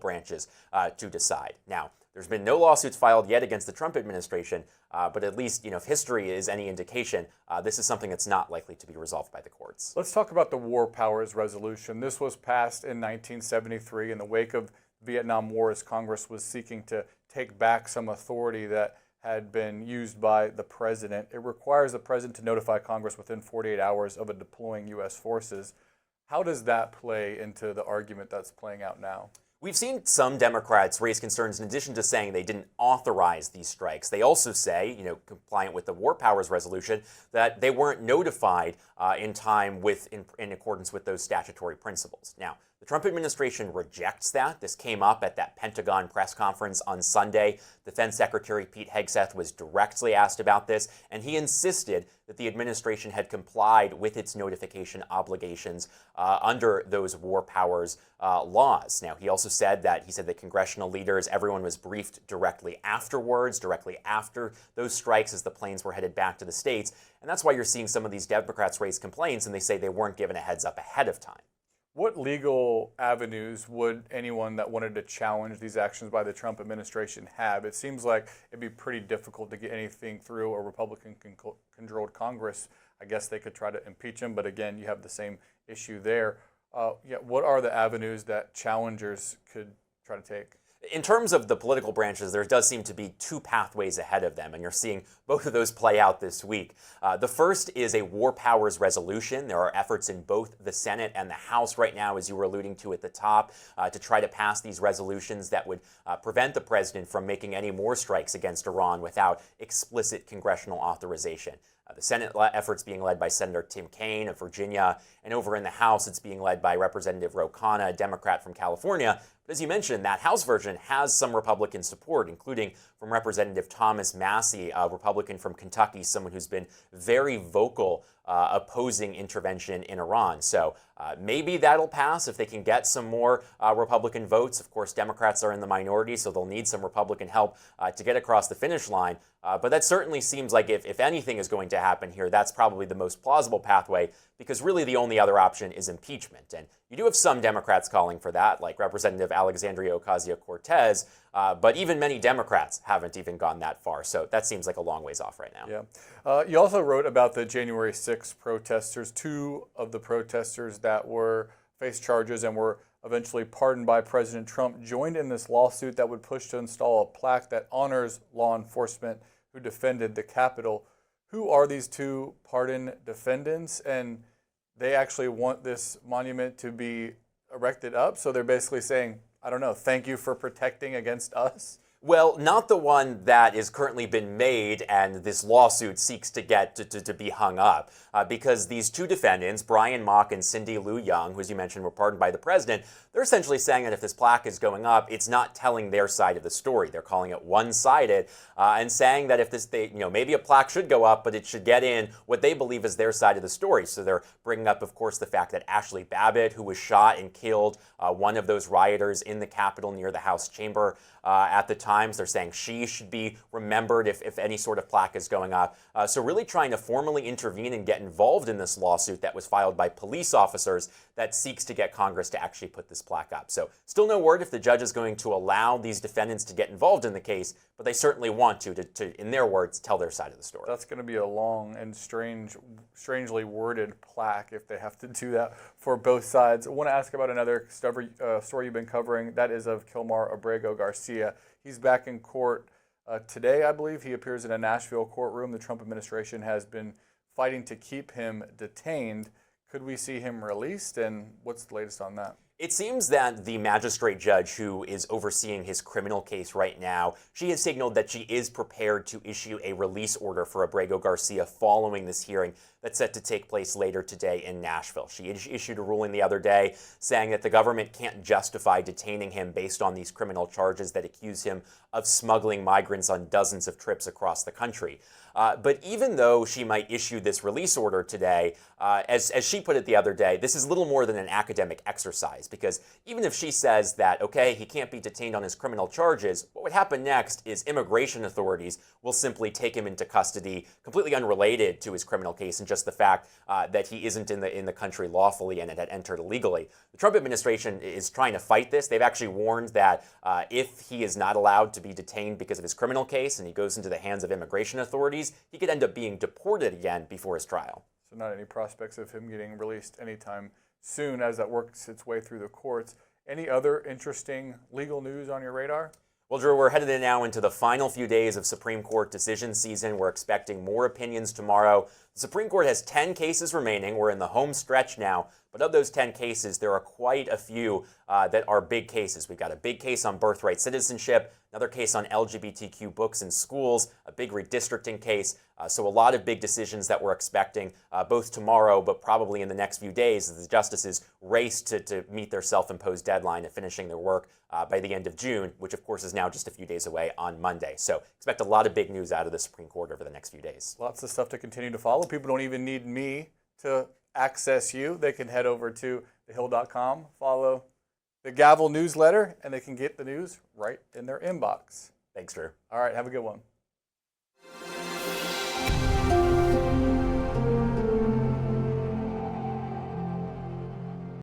branches to decide. Now, there's been no lawsuits filed yet against the Trump administration, but at least, if history is any indication, this is something that's not likely to be resolved by the courts. Let's talk about the War Powers Resolution. This was passed in 1973 in the wake of the Vietnam War, as Congress was seeking to take back some authority that had been used by the president. It requires the president to notify Congress within 48 hours of a deploying U.S. forces. How does that play into the argument that's playing out now? We've seen some Democrats raise concerns in addition to saying they didn't authorize these strikes. They also say, compliant with the War Powers Resolution, that they weren't notified in time in accordance with those statutory principles. Now, the Trump administration rejects that. This came up at that Pentagon press conference on Sunday. Defense Secretary Pete Hegseth was directly asked about this, and he insisted that the administration had complied with its notification obligations under those war powers laws. Now, he also said that congressional leaders, everyone was briefed directly afterwards, directly after those strikes as the planes were headed back to the states. And that's why you're seeing some of these Democrats raise complaints, and they say they weren't given a heads up ahead of time. What legal avenues would anyone that wanted to challenge these actions by the Trump administration have? It seems like it'd be pretty difficult to get anything through a Republican-controlled Congress. I guess they could try to impeach him, but again, you have the same issue there. What are the avenues that challengers could try to take? In terms of the political branches, there does seem to be two pathways ahead of them, and you're seeing both of those play out this week. The first is a War Powers Resolution. There are efforts in both the Senate and the House right now, as you were alluding to at the top, to try to pass these resolutions that would prevent the president from making any more strikes against Iran without explicit congressional authorization. The Senate effort's being led by Senator Tim Kaine of Virginia, and over in the House, it's being led by Representative Ro Khanna, a Democrat from California. But as you mentioned, that House version has some Republican support, including from Representative Thomas Massie, a Republican from Kentucky, someone who's been very vocal opposing intervention in Iran. So maybe that'll pass if they can get some more Republican votes. Of course, Democrats are in the minority, so they'll need some Republican help to get across the finish line. But that certainly seems like if anything is going to happen here, that's probably the most plausible pathway, because really the only other option is impeachment. And you do have some Democrats calling for that, like Representative Alexandria Ocasio-Cortez, but even many Democrats haven't even gone that far. So that seems like a long ways off right now. Yeah. You also wrote about the January 6th protesters. Two of the protesters that faced charges and were eventually pardoned by President Trump joined in this lawsuit that would push to install a plaque that honors law enforcement who defended the Capitol. Who are these two pardoned defendants? And they actually want this monument to be erected up. So they're basically saying, I don't know, thank you for protecting against us. Well, not the one that is currently been made and this lawsuit seeks to get to be hung up, because these two defendants, Brian Mock and Cindy Lou Young, who, as you mentioned, were pardoned by the president, they're essentially saying that if this plaque is going up, it's not telling their side of the story. They're calling it one-sided and saying that if maybe a plaque should go up, but it should get in what they believe is their side of the story. So they're bringing up, of course, the fact that Ashley Babbitt, who was shot and killed, one of those rioters in the Capitol near the House chamber at the time, they're saying she should be remembered if any sort of plaque is going up. So really trying to formally intervene and get involved in this lawsuit that was filed by police officers that seeks to get Congress to actually put this plaque up. So still no word if the judge is going to allow these defendants to get involved in the case, but they certainly want to, in their words, tell their side of the story. That's going to be a long and strangely worded plaque if they have to do that for both sides. I want to ask about another story you've been covering. That is of Kilmar Abrego Garcia. He's back in court today, I believe. He appears in a Nashville courtroom. The Trump administration has been fighting to keep him detained. Could we see him released, and what's the latest on that? It seems that the magistrate judge who is overseeing his criminal case right now, she has signaled that she is prepared to issue a release order for Abrego Garcia following this hearing that's set to take place later today in Nashville. She issued a ruling the other day saying that the government can't justify detaining him based on these criminal charges that accuse him of smuggling migrants on dozens of trips across the country. But even though she might issue this release order today, as she put it the other day, this is little more than an academic exercise, because even if she says that, okay, he can't be detained on his criminal charges, what would happen next is immigration authorities will simply take him into custody, completely unrelated to his criminal case and just the fact that he isn't in the country lawfully and had entered illegally. The Trump administration is trying to fight this. They've actually warned that if he is not allowed to be detained because of his criminal case and he goes into the hands of immigration authorities, he could end up being deported again before his trial. So not any prospects of him getting released anytime soon as that works its way through the courts. Any other interesting legal news on your radar? Well, Drew, we're headed now into the final few days of Supreme Court decision season. We're expecting more opinions tomorrow. The Supreme Court has 10 cases remaining. We're in the home stretch now. But of those 10 cases, there are quite a few that are big cases. We've got a big case on birthright citizenship, another case on LGBTQ books in schools, a big redistricting case. So a lot of big decisions that we're expecting both tomorrow, but probably in the next few days as the justices race to meet their self-imposed deadline of finishing their work by the end of June, which of course is now just a few days away on Monday. So expect a lot of big news out of the Supreme Court over the next few days. Lots of stuff to continue to follow. People don't even need me to access you. They can head over to thehill.com, follow the Gavel newsletter, and they can get the news right in their inbox. Thanks, Drew. All right, have a good one.